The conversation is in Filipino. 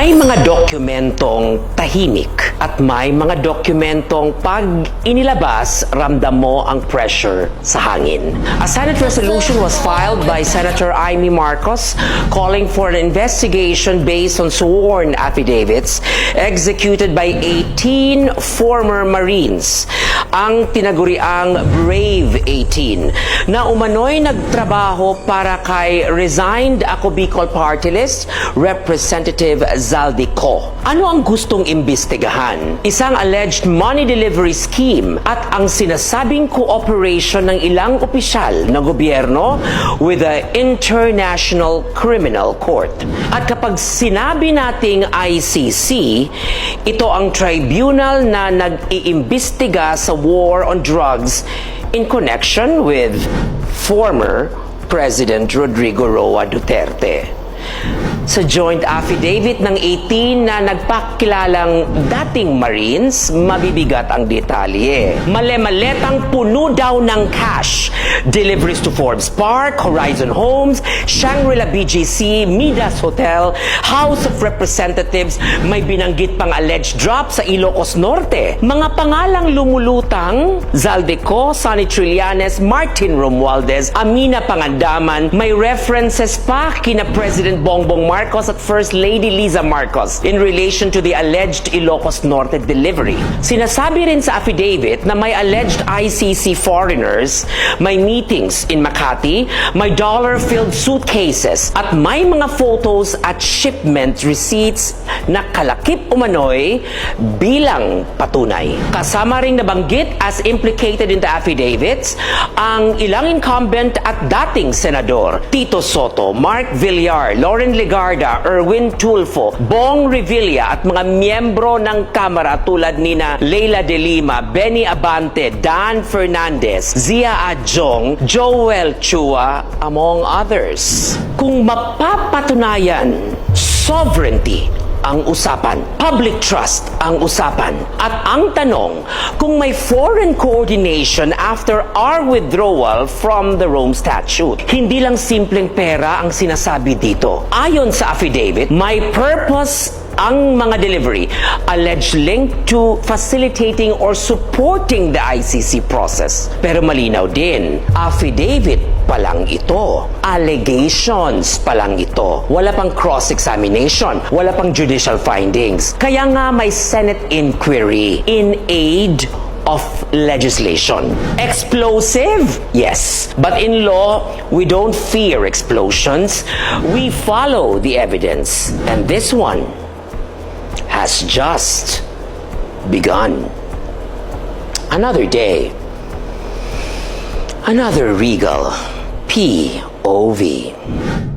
May mga dokumentong tahimik at may mga dokumentong pag inilabas, ramdam mo ang pressure sa hangin. A Senate resolution was filed by Senator Amy Marcos calling for an investigation based on sworn affidavits executed by 18 former Marines, ang tinaguriang Brave 18, na umano'y nagtrabaho para kay resigned Ako Bicol Party List Representative Zaldico. Ano ang gustong imbestigahan? Isang alleged money delivery scheme at ang sinasabing cooperation ng ilang opisyal na gobyerno with the International Criminal Court. At kapag sinabi nating ICC, ito ang tribunal na nag-iimbestiga sa war on drugs in connection with former President Rodrigo Roa Duterte. Sa joint affidavit ng 18 na nagpakilalang dating Marines, mabibigat ang detalye. Male-maletang puno daw ng cash. Deliveries to Forbes Park, Horizon Homes, Shangri-La BGC, Midas Hotel, House of Representatives, may binanggit pang alleged drop sa Ilocos Norte. Mga pangalang lumulutang, Zaldico, Sonny Trillanes, Martin Romualdez, Amina Pangandaman, may references pa kina President Bongbong Marcos at First Lady Liza Marcos in relation to the alleged Ilocos Norte delivery. Sinasabi rin sa affidavit na may alleged ICC foreigners, may meetings in Makati, may dollar-filled suitcases, at may mga photos at shipment receipts na kalakip umano'y bilang patunay. Kasama ring nabanggit as implicated in the affidavits ang ilang incumbent at dating senador, Tito Soto, Mark Villar, Lauren Legarda, Erwin Tulfo, Bong Revilla at mga miyembro ng Kamara tulad nina Leila de Lima, Benny Abante, Dan Fernandez, Zia Adjong, Joel Chua, among others. Kung mapapatunayan, sovereignty ang usapan, public trust ang usapan, at ang tanong kung may foreign coordination after our withdrawal from the Rome Statute. Hindi lang simpleng pera ang sinasabi dito. Ayon sa affidavit, may purpose ang mga delivery, alleged link to facilitating or supporting the ICC process. Pero malinaw din, affidavit pa lang ito. Allegations pa lang ito. Wala pang cross-examination. Wala pang judicial findings. Kaya nga may Senate inquiry in aid of legislation. Explosive? Yes. But in law, we don't fear explosions. We follow the evidence. And this one has just begun. Another day, another regal POV.